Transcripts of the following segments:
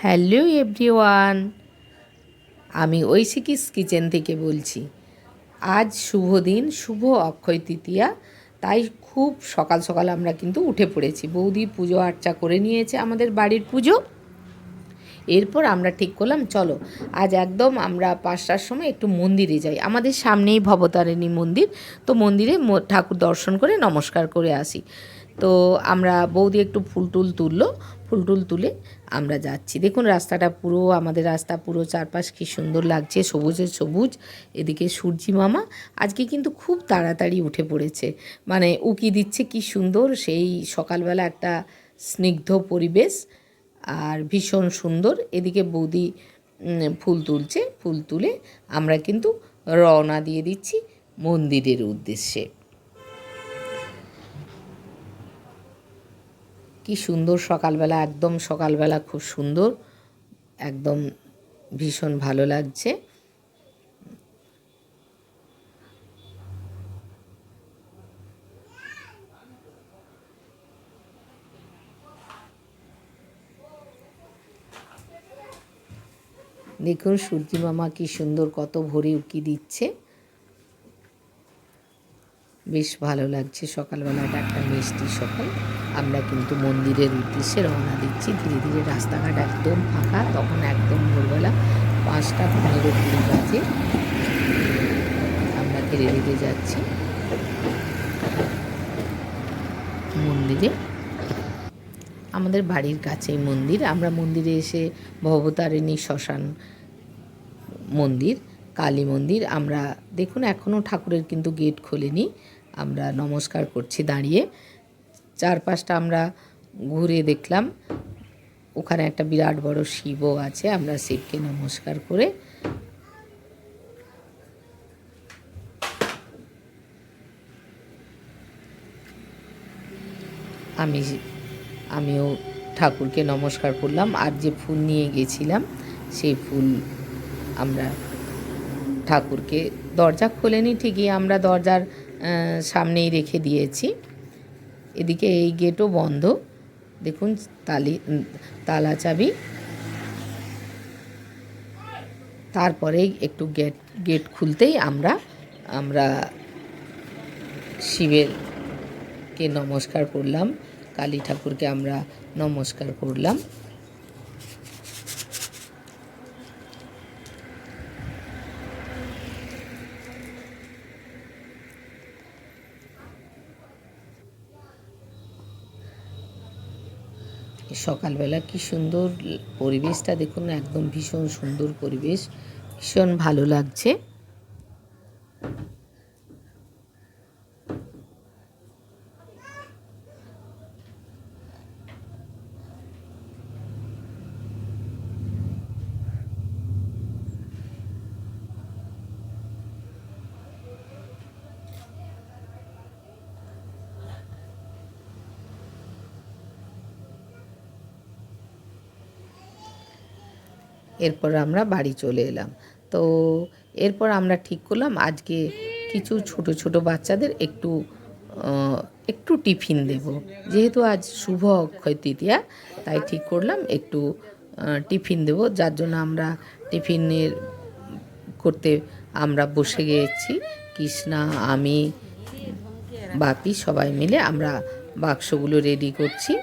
Hello everyone, আমি ঐশিকিস kitchen থেকে বলছি। আজ শুভ দিন, শুভ অক্ষয় তৃতীয়া। তাই খুব সকাল সকাল আমরা কিন্তু উঠে পড়েছি। বৌদি পুজো আর্চা করে নিয়েছে আমাদের বাড়ির পুজো। এরপর আমরা ঠিক করলাম চলো আজ একদম আমরা 5টার সময় একটু মন্দিরে যাই। আমাদের সামনেই ভবতারিণী মন্দির, তো মন্দিরে ঠাকুর দর্শন করে নমস্কার করে আসি। তো আমরা বৌদি একটু ফুল তুলে আমরা যাচ্ছি। দেখুন রাস্তাটা পুরো, আমাদের রাস্তা পুরো চারপাশ কী সুন্দর লাগছে, সবুজে সবুজ। এদিকে সূর্যি মামা আজকে কিন্তু খুব তাড়াতাড়ি উঠে পড়েছে, মানে উকি দিচ্ছে কি সুন্দর। সেই সকালবেলা একটা স্নিগ্ধ পরিবেশ আর ভীষণ সুন্দর। এদিকে বৌদি ফুল তুলছে, ফুল তুলে আমরা কিন্তু রওনা দিয়ে দিচ্ছি মন্দিরের উদ্দেশ্যে। কি সুন্দর সকালবেলা, একদম সকালবেলা খুব সুন্দর, একদম ভীষণ ভালো লাগছে। দেখুন সূর্যি মামা কি সুন্দর কত ভোরে উকি দিচ্ছে, বেশ ভালো লাগছে। সকালবেলাটা একটা মিষ্টি সকাল। আমরা কিন্তু মন্দিরের উদ্দেশ্যে রওনা দিচ্ছি ধীরে ধীরে। রাস্তাঘাট একদম ফাঁকা, তখন একদম ভোরবেলা 5:15-20 বাজে। আমরা ধীরে ধীরে যাচ্ছি মন্দিরে। আমাদের বাড়ির কাছেই মন্দির। আমরা মন্দিরে এসে ভবতারিণী শ্মশান মন্দির, কালী মন্দির, আমরা দেখুন এখনও ঠাকুরের কিন্তু গেট খোলেনি। আমরা নমস্কার করছি দাঁড়িয়ে। চারপাশটা আমরা ঘুরে দেখলাম। ওখানে একটা বিরাট বড় শিবও আছে। আমরা শিবকে নমস্কার করে আমিও ঠাকুরকে নমস্কার করলাম। আর যে ফুল নিয়ে গেছিলাম সেই ফুল আমরা ঠাকুরকে, দরজা খোলেনি ঠিকই, আমরা দরজার সামনেই রেখে দিয়েছি। এদিকে এই গেটও বন্ধ, দেখুন তালা চাবি। তারপরেই একটু গেট খুলতেই আমরা শিবেরকে নমস্কার করলাম, কালী ঠাকুরকে আমরা নমস্কার করলাম। সকালবেলা কি সুন্দর পরিবেশটা দেখুন, একদম ভীষণ সুন্দর পরিবেশ, ভীষণ ভালো লাগছে। এরপর আমরা বাড়ি চলে এলাম। তো এরপর আমরা ঠিক করলাম আজকে কিছু ছোট ছোট বাচ্চাদের একটু টিফিন দেব। যেহেতু আজ শুভ অক্ষয় তৃতীয়া, তাই ঠিক করলাম একটু টিফিন দেব। যার জন্য আমরা টিফিনের করতে আমরা বসে গিয়েছি। কৃষ্ণা, আমি, বাপি সবাই মিলে আমরা বাক্সগুলো রেডি করছি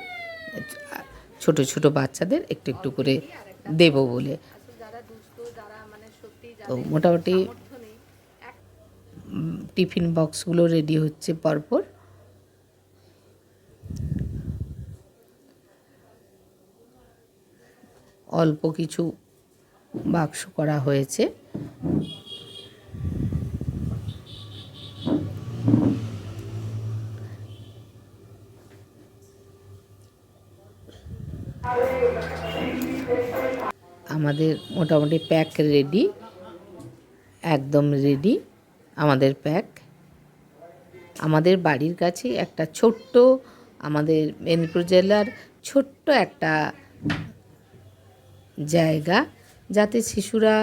ছোট ছোট বাচ্চাদের একটু একটু করে দেব বলে। তো মোটামুটি টিফিন বক্সগুলো রেডি হচ্ছে পরপর। অল্প কিছু বাক্স করা হয়েছে। আমাদের মোটামুটি প্যাক রেডি, একদম রেডি আমাদের প্যাক। আমাদের বাড়ির কাছে একটা ছোট্ট, আমাদের মেদিনীপুর জেলার ছোট্ট একটা জায়গা, যাতে শিশুরা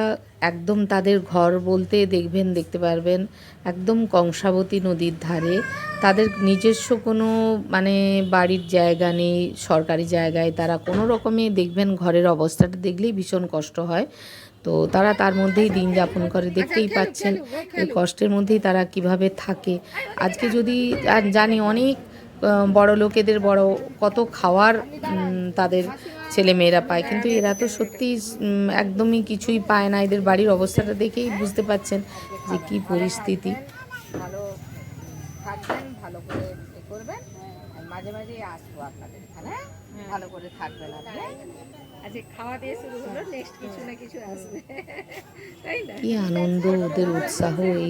একদম তাদের ঘর বলতে দেখতে পারবেন একদম কংসাবতী নদীর ধারে, তাদের নিজস্ব কোনো মানে বাড়ির জায়গা নেই, সরকারি জায়গায় তারা কোনো রকমে দেখবেন ঘরের অবস্থাটা দেখলেই ভীষণ কষ্ট হয়। তো তারা তার মধ্যেই দিন যাপন করে, দেখতেই পাচ্ছেন এই কষ্টের মধ্যেই তারা কিভাবে থাকে। আজকে যদি জানি অনেক বড় লোকেদের বড় কত খাওয়ার তাদের ছেলে মেয়েরা পায়, কিন্তু এরা তো সত্যি একদমই কিছুই পায় না। এদের বাড়ির অবস্থাটা দেখেই বুঝতে পাচ্ছেন যে কী পরিস্থিতি। ভালো থাকবেন, ভালো করে করবেন, মাঝে মাঝে আসবো আপনাদের এখানে, ভালো করে থাকবেন আপনি। আজকে খাওয়া দিয়ে শুরু হলো, নেক্সট কিছু না কিছু আসবে, তাই না? কি আনন্দ ওদের, উৎসাহ এই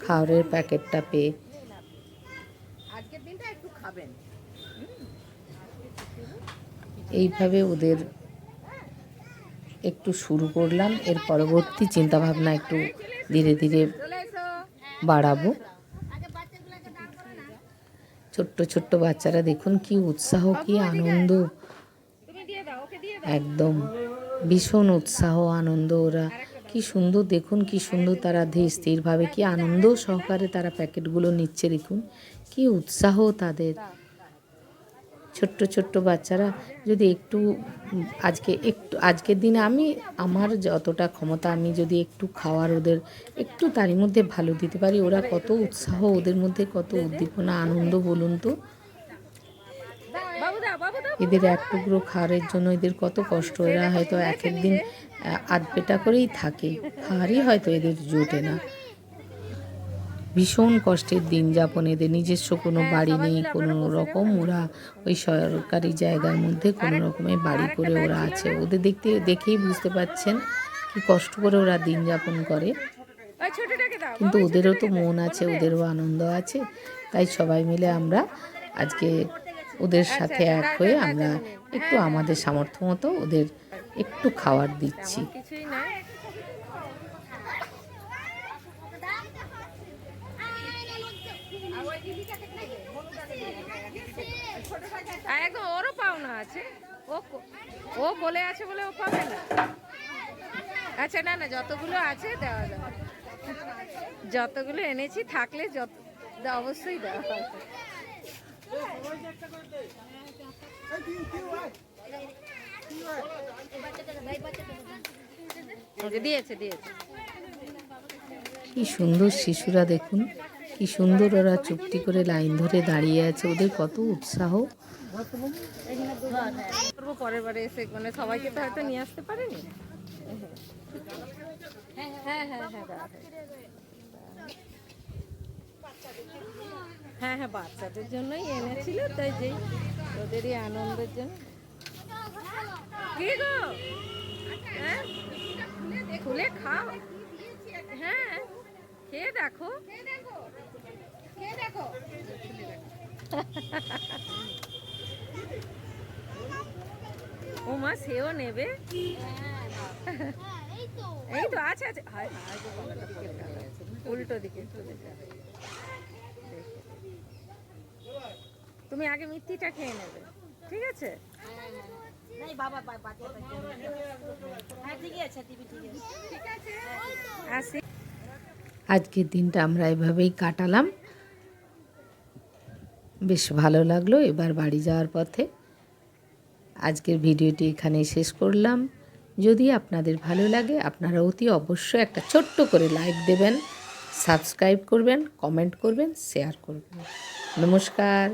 খাবারের প্যাকেটটা পেয়ে। আজকের দিনটা একটু খাবেন, এইভাবে ওদের একটু শুরু করলাম। এর পরবর্তী চিন্তাভাবনা একটু ধীরে ধীরে বাড়াবো। ছোট্ট ছোট্ট বাচ্চারা দেখুন কি উৎসাহ, কি আনন্দ, একদম ভীষণ উৎসাহ আনন্দ। ওরা কি সুন্দর দেখুন, কি সুন্দর তারা ধীর স্থিরভাবে কি আনন্দ সহকারে তারা প্যাকেটগুলো নিচ্ছে। দেখুন কি উৎসাহ তাদের। ছোট্ট ছোট্ট বাচ্চারা যদি একটু আজকের দিনে আমি আমার যতটা ক্ষমতা আমি যদি একটু খাওয়ার ওদের একটু তারই মধ্যে ভালো দিতে পারি, ওরা কত উৎসাহ, ওদের মধ্যে কত উদ্দীপনা আনন্দ বলুন তো। এদের এক টুকরো খাওয়ারের জন্য এদের কত কষ্ট। এরা হয়তো এক দিন আধ পেটা করেই থাকে, খাওয়ারই হয়তো এদের জোটে না। ভীষণ কষ্টের দিন যাপন এদের, নিজস্ব কোনো বাড়ি নেই কোনো রকম। ওরা ওই সরকারি জায়গার মধ্যে কোনো রকমে বাড়ি করে ওরা আছে। ওদের দেখেই বুঝতে পাচ্ছেন কি কষ্ট করে ওরা দিন যাপন করে, কিন্তু ওদেরও তো মন আছে, ওদেরও আনন্দ আছে। তাই সবাই মিলে আমরা আজকে ওদের সাথে এক হয়ে আমরা একটু আমাদের সামর্থ্য মতো ওদের একটু খাবার দিচ্ছি। একদম ওরও পাওনা আছে, ও বলে আছে বলে ও পাবে না। আচ্ছা না না, যতগুলো আছে দেওয়া যাবে, যতগুলো এনেছি থাকলে অবশ্যই দেওয়া হবে। দিয়েছে দিয়েছে। কি সুন্দর শিশুরা দেখুন, কি সুন্দর ওরা চুপটি করে লাইন ধরে দাঁড়িয়ে আছে, ওদের কত উৎসাহ। পরের বারে এসে মানে সবাইকে তো হয়তো নিয়ে আসতে পারেনি। হ্যাঁ হ্যাঁ হ্যাঁ হ্যাঁ হ্যাঁ, বাচ্চাদের জন্যই এনেছিল, তাই যেই ওদেরই আনন্দের জন্য। কি গো, হ্যাঁ খুলে খাও, হ্যাঁ খেয়ে দেখো, ও মা সেও নেবে, এই তো আছে আছে, উল্টো দিকে তুমি আগে মিথ্যিটা খেয়ে নেবে, ঠিক আছে? আজকের দিনটা আমরা এভাবেই কাটালাম, বেশ ভালো লাগলো। এবার বাড়ি যাওয়ার পথে আজকের ভিডিওটি এখানেই শেষ করলাম। যদি আপনাদের ভালো লাগে আপনারা অতি অবশ্যই একটা ছোট্ট করে লাইক দেবেন, সাবস্ক্রাইব করবেন, কমেন্ট করবেন, শেয়ার করবেন। নমস্কার,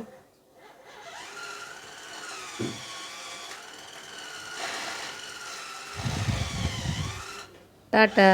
টাটা।